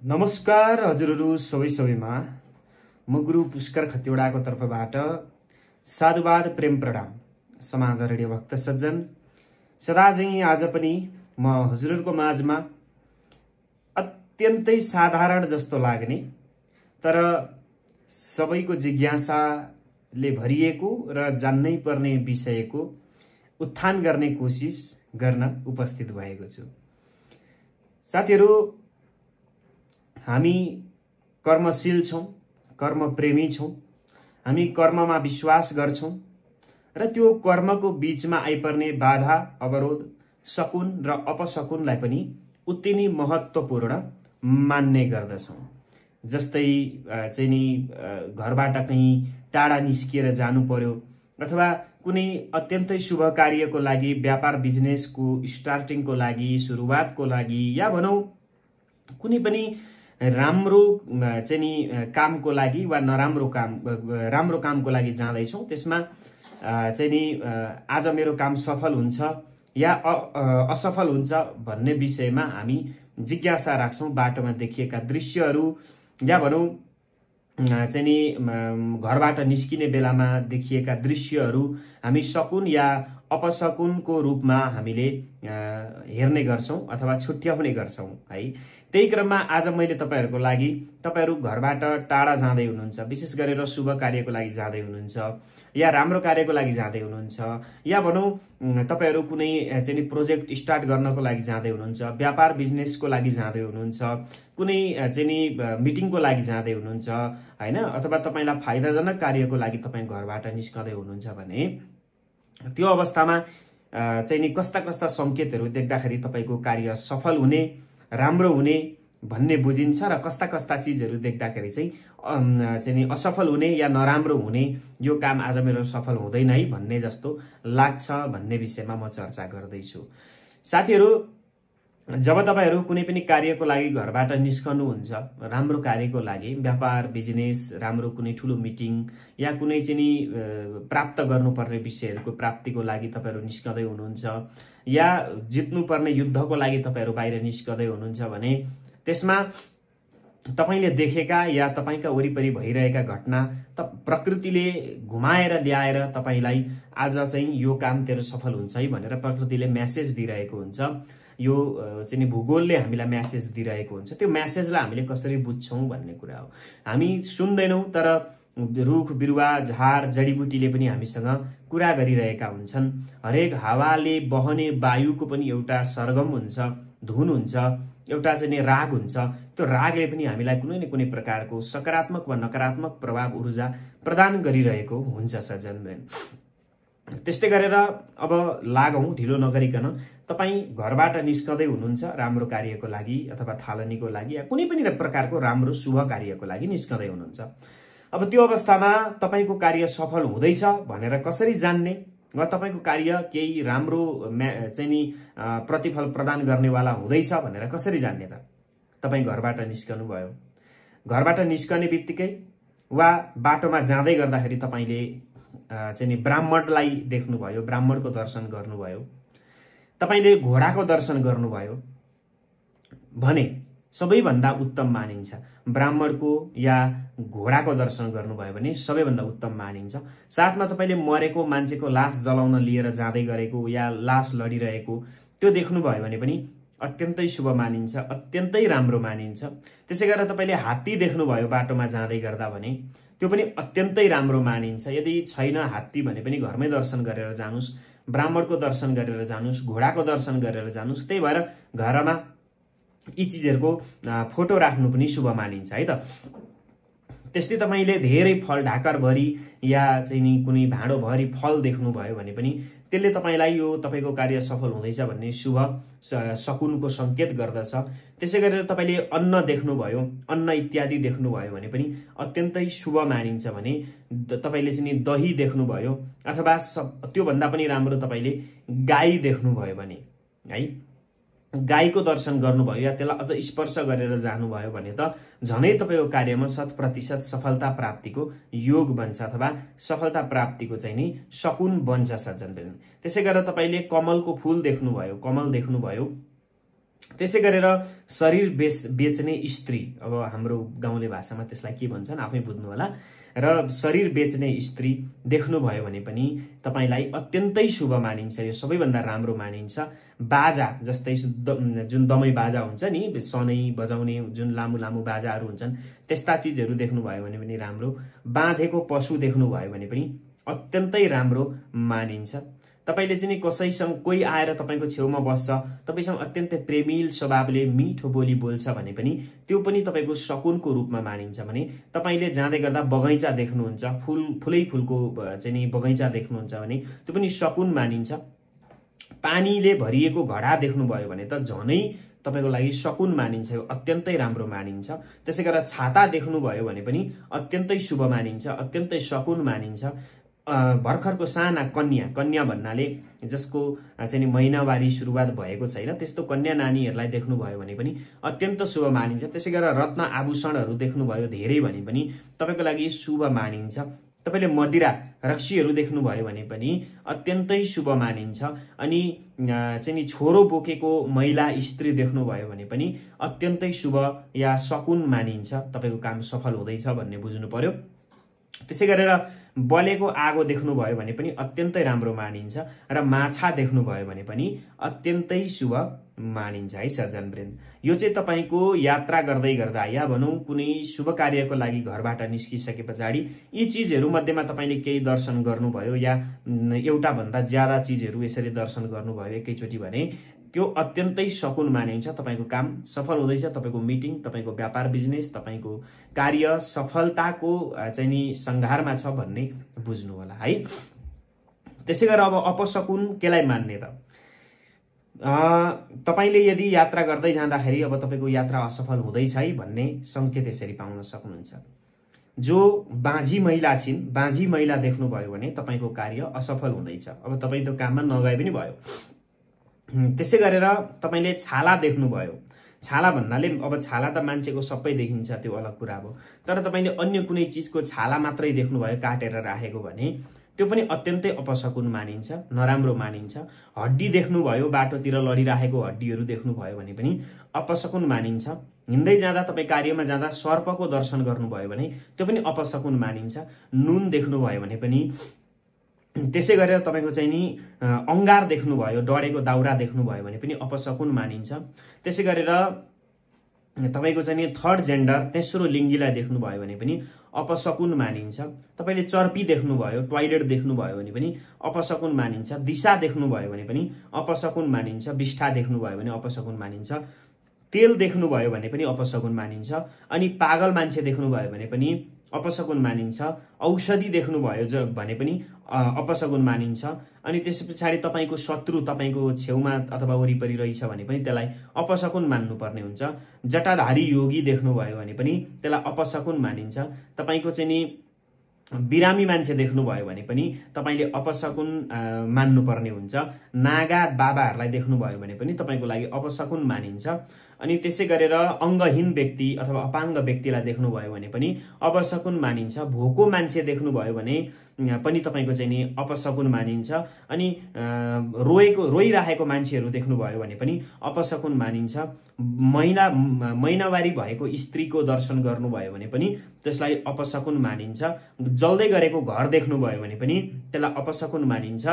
नमस्कार हजुरहरू सबैमा म गुरु पुष्कर खतिवडाको तर्फबाट साधुवाद प्रेम प्रणाम। समाज रेडियो भक्त सज्जन सदा चाहिँ आज पनि म हजुरहरूको माझमा अत्यन्तै साधारण जस्तो लाग्ने तर सबैको जिज्ञासाले भरिएको र जान्नै पर्ने विषयको उत्थान गर्ने कोसिस गर्न उपस्थित भएको छु। साथीहरू, हामी कर्मशील छौं, कर्म प्रेमी छौं, हामी कर्ममा विश्वास गर्छौं र त्यो कर्मको बीचमा आइपर्ने बाधा अवरोध सकुन र अपसकुनलाई पनि उत्ति नै महत्त्वपूर्ण मान्ने गर्दछौं। जस्तै चाहिँ नि घरबाट कहीँ टाढा निस्किएर जानु पर्यो अथवा कुनै अत्यन्तै शुभ कार्यको लागि, व्यापार बिजनेसको स्टार्टिङको लागि, सुरुवातको लागि या भनौं कुनै पनि राम्रो चाहिँ नि कामको लागि वा राम्रो कामको लागि जाँदैछौं। त्यसमा चाहिँ नि आज मेरो काम सफल हुन्छ या असफल हुन्छ भन्ने विषयमा हामी जिज्ञासा राख्छौं। बाटोमा देखिएका दृश्यहरू या भनौं चाहिँ नि घरबाट निस्किने बेलामा देखिएका दृश्यहरू हामी सकुन या अपसकुनको रूपमा हामीले हेर्ने गर्छौं अथवा छुट्याउने गर्छौं है। त्यही क्रममा आज मैले तपाईहरुको लागि, तपाईहरु घरबाट टाढा जाँदै हुनुहुन्छ, विशेष गरेर शुभ कार्यको लागि जाँदै हुनुहुन्छ या राम्रो कार्यको लागि जाँदै हुनुहुन्छ या भनौं तपाईहरु कुनै चाहिँ प्रोजेक्ट स्टार्ट गर्नको लागि जाँदै हुनुहुन्छ, व्यापार बिजनेसको लागि जाँदै हुनुहुन्छ, कुनै चाहिँ मिटिङको लागि जाँदै हुनुहुन्छ हैन, अथवा तपाईलाई फाइदाजनक कार्यको लागि तपाई घरबाट निस्कदै हुनुहुन्छ भने त्यो अवस्थामा चाहिँ नि कस्ता कस्ता संकेतहरू देख्दाखेरि तपाईको कार्य सफल हुने, राम्रो हुने भन्ने बुझिन्छ र कस्ता कस्ता चीजहरू देख्दाखेरि चाहिँ नि असफल हुने या नराम्रो हुने, यो काम आज मेरो सफल हुँदैन है भन्ने जस्तो लाग्छ भन्ने विषयमा म चर्चा गर्दैछु। साथीहरू, जब तपाईहरु कुनै पनि कार्यको लागि घरबाट निस्कनुहुन्छ, राम्रो कार्यको लागि, व्यापार बिजनेस, राम्रो कुनै ठूलो मिटिङ या कुनै चाहिँ नि प्राप्त गर्नुपर्ने विषयहरूको प्राप्तिको लागि तपाईहरु निस्कदै हुनुहुन्छ या जित्नुपर्ने युद्धको लागि तपाईहरु बाहिर निस्कदै हुनुहुन्छ भने त्यसमा तपाईले देखेका या तपाईका वरिपरि भइरहेका घटना त प्रकृतिले घुमाएर ल्याएर तपाईलाई आज चाहिँ यो काम तेरो सफल हुन्छ है भनेर प्रकृतिले मेसेज दिइरहेको हुन्छ। यो चाहिँ भूगोलले हामीलाई मेसेज दिइरहेको हुन्छ। त्यो मेसेजलाई हामीले कसरी बुझ्छौं भन्ने कुरा हो। हामी सुन्दैनौं तर रुख बिरुवा झार जडीबुटीले पनि हामीसँग कुरा गरिरहेका हुन्छन्। हरेक हावाले बहने वायुको पनि एउटा सरगम हुन्छ, धुन हुन्छ, एउटा चाहिँ राग हुन्छ। त्यो रागले पनि हामीलाई कुनै न कुनै प्रकारको सकारात्मक वा नकारात्मक प्रभाव ऊर्जा प्रदान गरिरहेको हुन्छ सज्जन। त्यस्तै गरेर अब लागौं ढिलो नगरिकन, तपाई घरबाट निस्कदै हुनुहुन्छ राम्रो कार्यको लागि अथवा थालनीको लागि या कुनै पनि प्रकारको राम्रो शुभ कार्यको लागि निस्कदै हुनुहुन्छ। अब त्यो अवस्थामा तपाईको कार्य सफल हुँदैछ भनेर कसरी जान्ने वा तपाईको कार्य केही राम्रो चाहिँ नि प्रतिफल प्रदान गर्नेवाला हुँदैछ भनेर कसरी जान्ने त? तपाई घरबाट निस्कनु भयो, घरबाट निस्कने बित्तिकै वा बाटोमा जाँदै गर्दाखेरि तपाईले चाहिँ नि ब्राह्मणलाई देख्नुभयो, ब्राह्मणको दर्शन गर्नुभयो, तपाईले घोडाको दर्शन गर्नुभयो भने सबैभन्दा उत्तम मानिन्छ। ब्राह्मणको या घोडाको दर्शन गर्नुभयो भने सबैभन्दा उत्तम मानिन्छ। साथमा तपाईले मरेको मान्छेको लास जलाउन लिएर जाँदै गरेको या लास लडिरहेको त्यो देख्नुभयो भने पनि अत्यन्तै शुभ मानिन्छ, अत्यन्तै राम्रो मानिन्छ। त्यसै गरेर तपाईले हात्ती देख्नुभयो बाटोमा जाँदै गर्दा भने त्यो पनि अत्यन्तै राम्रो मानिन्छ। यदि छैन हात्ती भने पनि घरमै दर्शन गरेर जानुस्, ब्राह्मणको दर्शन गरेर जानुस्, घोडाको दर्शन गरेर जानुस्। त्यही भएर घरमा यी चीजहरुको फोटो राख्नु पनि शुभ मानिन्छ है त। त्यस्तै तपाईले धेरै फल ढाकरभरि या चाहिँ नि कुनै भाँडोभरि फल देख्नुभयो भने पनि त्यसले तपाईलाई यो तपाईको कार्य सफल हुँदैछ भन्ने शुभ सकुनको संकेत गर्दछ। त्यसै गरेर तपाईले अन्न देख्नुभयो, अन्न इत्यादि देख्नुभयो भने पनि अत्यन्तै शुभ मानिन्छ। भने तपाईले चाहिँ दही देख्नुभयो अथवा त्यो भन्दा पनि राम्रो तपाईले गाई देख्नुभयो भने है, गाईको दर्शन गर्नुभयो या त्यसलाई अझ स्पर्श गरेर जानुभयो भने त झनै तपाईको कार्यमा 100% सफलता प्राप्तिको योग बन्छ अथवा सफलता प्राप्तिको चाहिँ नि सकुन बन्छ सज्जन। त्यसै गरेर तपाईले कमलको फूल देख्नुभयो, कमल देख्नुभयो त्यसै गरेर शरीर बेच्ने स्त्री, अब हाम्रो गाउँले भाषामा त्यसलाई के भन्छन् आफै बुझ्नु होला, र शरीर बेच्ने स्त्री देख्नुभयो भने पनि तपाईलाई अत्यन्तै शुभ मानिन्छ, यो सबैभन्दा राम्रो मानिन्छ। बाजा जस्तै जुन दमै बाजा हुन्छ नि, सनै बजाउने जुन लामो लामो बाजाहरू हुन्छन्, त्यस्ता चिजहरू देख्नुभयो भने पनि राम्रो। बाँधेको पशु देख्नुभयो भने पनि अत्यन्तै राम्रो मानिन्छ। तपाईले चाहिँ कसैसँग कोही आएर तपाईको छेउमा बस्छ, तपाईसँग अत्यन्तै प्रेमिल स्वभावले मिठो बोली बोल्छ भने पनि त्यो पनि तपाईको शकुनको रूपमा मानिन्छ। भने तपाईले जाँदै गर्दा बगैँचा देख्नुहुन्छ, फुलै फुलको चाहिँ बगैँचा देख्नुहुन्छ भने त्यो पनि शकुन मानिन्छ। पानीले भरिएको घडा देख्नुभयो भने त झनै तपाईको लागि शकुन मानिन्छ, यो अत्यन्तै राम्रो मानिन्छ। त्यसै गरेर छाता देख्नुभयो भने पनि अत्यन्तै शुभ मानिन्छ, अत्यन्तै शकुन मानिन्छ। भर्खरको साना कन्या भन्नाले जसको चाहिँ महिनावारी सुरुवात भएको छैन, त्यस्तो कन्या नानीहरूलाई देख्नुभयो भने पनि अत्यन्त शुभ मानिन्छ। त्यसै गरेर रत्न आभूषणहरू देख्नुभयो धेरै भने पनि तपाईको लागि शुभ मानिन्छ। तपाईले मदिरा रक्सीहरू देख्नुभयो भने पनि अत्यन्तै शुभ मानिन्छ। अनि चाहिँ छोरो बोकेको महिला स्त्री देख्नुभयो भने पनि अत्यन्तै शुभ या शकुन मानिन्छ, तपाईको काम सफल हुँदैछ भन्ने बुझ्नु पर्यो। त्यसै गरेर बलेको आगो देख्नुभयो भने पनि अत्यन्तै राम्रो मानिन्छ, र माछा देख्नुभयो भने पनि अत्यन्तै शुभ मानिन्छ है सज्जनवृन्द। यो चाहिँ तपाईको यात्रा गर्दै गर्दा या भनौं कुनै शुभ कार्यको लागि घरबाट निस्किसके पछाडि यी चीजहरू मध्येमा तपाईले केही दर्शन गर्नुभयो या एउटा भन्दा ज्यादा चीजहरू यसरी दर्शन गर्नुभयो एकैचोटि भने त्यो अत्यन्तै शकुन मानिन्छ। तपाईको काम सफल हुँदैछ, तपाईको मिटिङ, तपाईको व्यापार बिजनेस, तपाईको कार्य सफलताको चाहिँ नि संघारमा छ भन्ने बुझ्नु होला है। त्यसै गरेर अब अपशकुन केलाई मान्ने त? तपाईले यदि यात्रा गर्दै जाँदाखेरि अब तपाईको यात्रा असफल हुँदैछ है भन्ने संकेत यसरी पाउन सक्नुहुन्छ। जो बाँझी महिला छिन्, बाँझी महिला देख्नुभयो भने तपाईको कार्य असफल हुँदैछ, अब तपाई त्यो काममा नगए पनि भयो। त्यसै गरेर तपाईले छाला देख्नुभयो, छाला भन्नाले अब छाला त मान्छेको सबै देखिन्छ, त्यो अलग कुरा हो, तर तपाईले अन्य कुनै चीजको छाला मात्रै देख्नुभयो काटेर राखेको भने त्यो पनि अत्यन्तै अपशकुन मानिन्छ, नराम्रो मानिन्छ। हड्डी देख्नुभयो, बाटोतिर लडिराखेको हड्डीहरू देख्नुभयो भने पनि अपशकुन मानिन्छ। हिँड्दै जाँदा तपाई कार्यमा जाँदा सर्पको दर्शन गर्नुभयो भने त्यो पनि अपशकुन मानिन्छ। नुन देख्नुभयो भने पनि, त्यसै गरेर तपाईको चाहिँ नि अंगार देख्नुभयो, डढेको दाउरा देख्नुभयो भने पनि अपशकुन मानिन्छ। त्यसै गरेर तपाईको चाहिँ नि थर्ड जेन्डर, तेस्रो लिङ्गीलाई देख्नुभयो भने पनि अपशकुन मानिन्छ। तपाईले चर्पी देख्नुभयो, टोयलेट देख्नुभयो भने पनि अपशकुन मानिन्छ। दिशा देख्नुभयो भने पनि अपशकुन मानिन्छ। विष्ठा देख्नुभयो भने अपशकुन मानिन्छ। तेल देख्नुभयो भने पनि अपशकुन मानिन्छ। अनि पागल मान्छे देख्नुभयो भने पनि अपशकुन मानिन्छ। औषधि देख्नुभयो भने पनि अपशकुन मानिन्छ। अनि त्यस पछाडि तपाईको शत्रु तपाईको छेउमा अथवा वरिपरि रहेछ भने पनि त्यसलाई अपशकुन मान्नुपर्ने हुन्छ। जटाधारी योगी देख्नुभयो भने पनि त्यसलाई अपशकुन मानिन्छ। तपाईको चाहिँ नि बिरामी मान्छे देख्नुभयो भने पनि तपाईले अपशकुन मान्नुपर्ने हुन्छ। नागा बाबाहरूलाई देख्नुभयो भने पनि तपाईको लागि अपशकुन मानिन्छ। अनि त्यसै गरेर अंगहीन व्यक्ति अथवा अपाङ्ग व्यक्तिलाई देख्नुभयो भने पनि अपशकुन मानिन्छ। भोको मान्छे देख्नुभयो भने पनि तपाईको चाहिँ नि अपशकुन मानिन्छ। अनि रोइरहेको मान्छेहरू देख्नुभयो भने पनि अपशकुन मानिन्छ। महिनावारी भएको स्त्रीको दर्शन गर्नुभयो भने पनि त्यसलाई अपशकुन मानिन्छ। जल्दै गरेको घर देख्नुभयो भने पनि त्यसलाई अपशकुन मानिन्छ।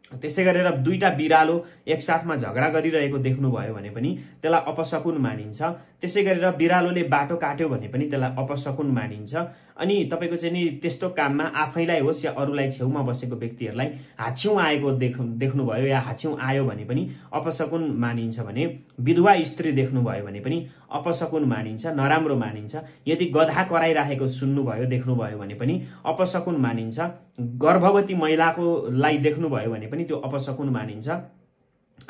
त्यसै गरेर दुईटा बिरालो एकसाथमा झगडा गरिरहेको देख्नुभयो भने पनि त्यसलाई अपशकुन मानिन्छ। त्यसै गरेर बिरालोले बाटो काट्यो भने पनि त्यसलाई अपशकुन मानिन्छ। अनि तपाईको चाहिँ नि त्यस्तो काममा आफैलाई होस् या अरूलाई छेउमा बसेको व्यक्तिहरूलाई हाछ्यौं आएको देख्नुभयो या हाछ्यौं आयो भने पनि अपशकुन मानिन्छ। भने विधवा स्त्री देख्नुभयो भने पनि अपशकुन मानिन्छ, नराम्रो मानिन्छ। यदि गधा कराइराखेको सुन्नुभयो देख्नुभयो भने पनि अपशकुन मानिन्छ। गर्भवती महिलाको लाई देख्नुभयो भने पनि त्यो अपशकुन मानिन्छ।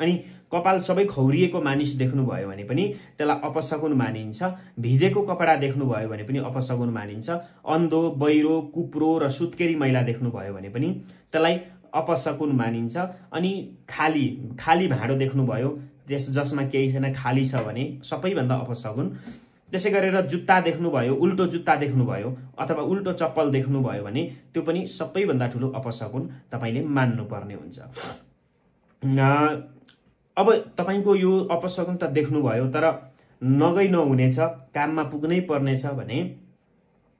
अनि कपाल सबै खौरिएको मानिस देख्नुभयो भने पनि त्यसलाई अपशकुन मानिन्छ। भिजेको कपडा देख्नुभयो भने पनि अपशकुन मानिन्छ। अन्धो, बहिरो, कुप्रो र सुत्केरी महिला देख्नुभयो भने पनि त्यसलाई अपशकुन मानिन्छ। अनि खाली भाँडो देख्नुभयो जसमा केही छैन, खाली छ भने सबैभन्दा अपशकुन। त्यसै गरेर जुत्ता देख्नुभयो, उल्टो जुत्ता देख्नुभयो अथवा उल्टो चप्पल देख्नुभयो भने त्यो पनि सबैभन्दा ठूलो अपशकुन तपाईले मान्नुपर्ने हुन्छ। अब तपाईको यो अपशकुन त देख्नुभयो तर नगई नहुनेछ, काममा पुग्नै पर्नेछ भने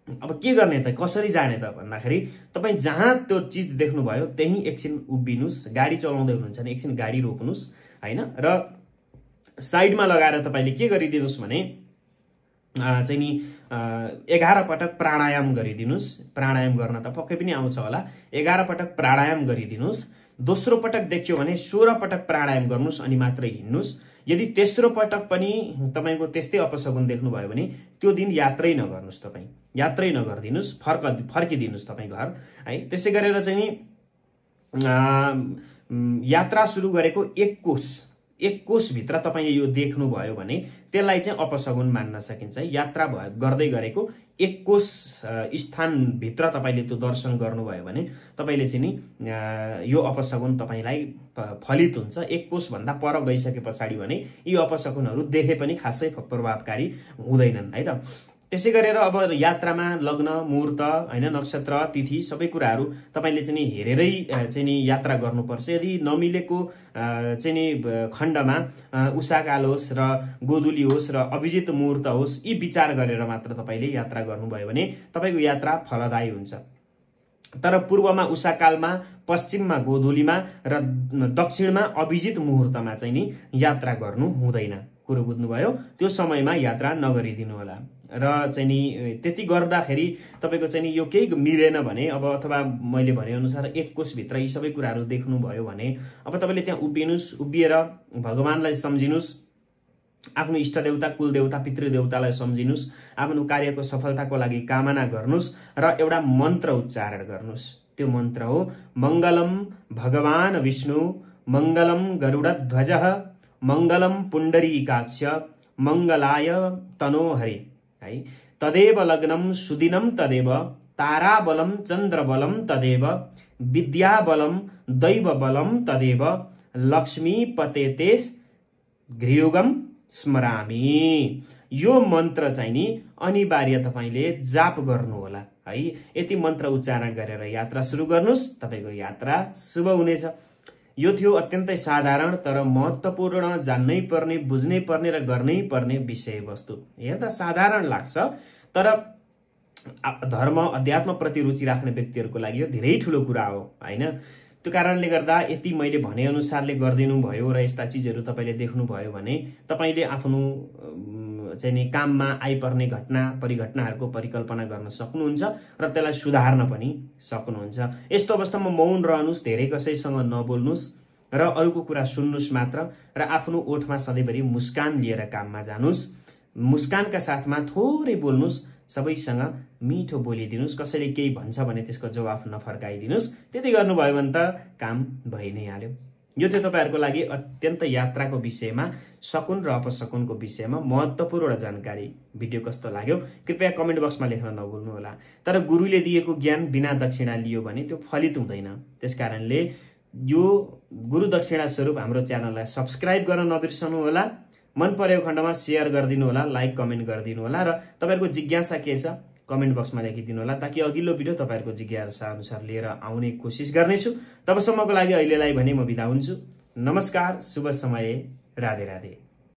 अब के गर्ने त, कसरी जाने त भन्दाखेरि तपाई जहाँ त्यो चीज देख्नुभयो त्यही एकछिन उभिनुस्। गाडी चलाउँदै हुनुहुन्छ भने एकछिन गाडी रोक्नुस् हैन, र साइडमा लगाएर तपाईले के गरिदिनुस् भने चाहिँ नि 11 पटक प्राणायाम गरिदिनुस्। प्राणायाम गर्न त पक्कै पनि आउँछ होला। 11 पटक प्राणायाम गरिदिनुस्। दोस्रो पटक देखियो भने 16 पटक प्राणायाम गर्नुस् अनि मात्रै हिड्नुस्। यदि तेस्रो पटक पनि तपाईको त्यस्तै अपशकुन देख्नुभयो भने त्यो दिन यात्रै नगर्नुस्। तपाई यात्रै नगर्दिनुस्, फर्किदिनुस् तपाई घर है। त्यसै गरेर चाहिँ नि यात्रा सुरु गरेको 1 कोष भित्र तपाईले यो देख्नुभयो भने त्यसलाई चाहिँ अपशकुन मान्न सकिन्छ। यात्रा गर्दै गरेको 1 कोष स्थान भित्र तपाईले त्यो दर्शन गर्नुभयो भने तपाईले चाहिँ नि यो अपशकुन तपाईलाई फलित हुन्छ। 1 कोष भन्दा पर गइसके पछाडी भने यी अपशकुनहरू देखे पनि खासै प्रभावकारी हुँदैनन् है त। त्यसै गरेर अब यात्रामा लग्न, मुहूर्त हैन, नक्षत्र, तिथि सबै कुराहरू तपाईले चाहिँ नि हेरेरै चाहिँ नि यात्रा गर्नुपर्छ। यदि नमिलेको चाहिँ नि खण्डमा उषाकाल होस् र गोधुली होस् र अभिजित मुहूर्त होस्, यी विचार गरेर मात्र तपाईले यात्रा गर्नुभयो भने तपाईको यात्रा फलदायी हुन्छ। तर पूर्वमा उषाकालमा, पश्चिममा गोधुलीमा र दक्षिणमा अभिजित मुहूर्तमा चाहिँ नि यात्रा गर्नु हुँदैन। कुरो बुझ्नुभयो? त्यो समयमा यात्रा नगरिदिनु होला। र चाहिँ नि त्यति गर्दाखेरि तपाईको चाहिँ नि यो केही मिलेन भने अब अथवा मैले भने अनुसार 1 कोष भित्र यी सबै कुराहरू देख्नुभयो भने अब तपाईले त्यहाँ उभिनुस्। उभिएर भगवानलाई सम्झिनुस्, आफ्नो इष्टदेवता, कुलदेवता, पितृदेवतालाई सम्झिनुस्, आफ्नो कार्यको सफलताको लागि कामना गर्नुस् र एउटा मन्त्र उच्चारण गर्नुस्। त्यो मन्त्र हो मङ्गलम भगवान विष्णु, मङ्गलम गरुडध्वजः, मङ्गलम पुण्डरीकाक्ष, मङ्गलाय तनोहरि है। तदेव लग्नम सुदिनम तदेव, ताराबलम चन्द्रबलम तदेव, विद्याबलम दैवबलम तदेव, लक्ष्मीपतेते गृयुगम स्मरामि। यो मन्त्र चाहिँ नि अनिवार्य तपाईले जाप गर्नु होला है। यति मन्त्र उच्चारण गरेर यात्रा सुरु गर्नुस्, तपाईको यात्रा शुभ हुनेछ। यो थियो अत्यन्तै साधारण तर महत्त्वपूर्ण, जान्नै पर्ने, बुझ्नै पर्ने र गर्नै पर्ने विषयवस्तु। हेर्दा साधारण लाग्छ तर धर्म अध्यात्म प्रति रुचि राख्ने व्यक्तिहरूको लागि यो धेरै ठूलो कुरा हो हैन। त्यो कारणले गर्दा यति मैले भने अनुसारले गर्दिनु भयो र यस्ता चीजहरू तपाईले देख्नुभयो भने तपाईले आफ्नो चाहिँ नि काममा आइपर्ने घटना परिघटनाहरूको परिकल्पना गर्न सक्नुहुन्छ र त्यसलाई सुधार्न पनि सक्नुहुन्छ। यस्तो अवस्थामा मौन रहनुस्, धेरै कसैसँग नबोल्नुस् र अरूको कुरा सुन्नुस् मात्र, र आफ्नो ओठमा सधैँभरि मुस्कान लिएर काममा जानुस्। मुस्कानका साथमा थोरै बोल्नुस्, सबैसँग मिठो बोलिदिनुस्। कसैले केही भन्छ भने त्यसको जवाफ नफर्काइदिनुस्। त्यति गर्नुभयो भने त काम भइ नै हाल्यो। यो थियो तपाईहरुको लागि अत्यन्त यात्राको विषयमा, शकुन र अपशकुनको विषयमा महत्त्वपूर्ण जानकारी। भिडियो कस्तो लाग्यो कृपया कमेन्ट बक्समा लेख्न नभुल्नु होला। तर गुरुले दिएको ज्ञान बिना दक्षिणा लियो भने त्यो फलित हुँदैन। त्यसकारणले यो गुरु दक्षिणा स्वरूप हाम्रो च्यानललाई सब्स्क्राइब गर्न नबिर्सनु होला। मन परेको खण्डमा शेयर गरिदिनु होला, लाइक कमेन्ट गरिदिनु होला र तपाईहरुको जिज्ञासा के छ कमेन्ट बक्समा लेखिदिनु होला, ताकि अघिल्लो भिडियो तपाईहरुको जिज्ञासा अनुसार लिएर आउने कोसिस गर्नेछु। तबसम्मको लागि अहिलेलाई भने म बिदा हुन्छु। नमस्कार, शुभ समय, राधे राधे।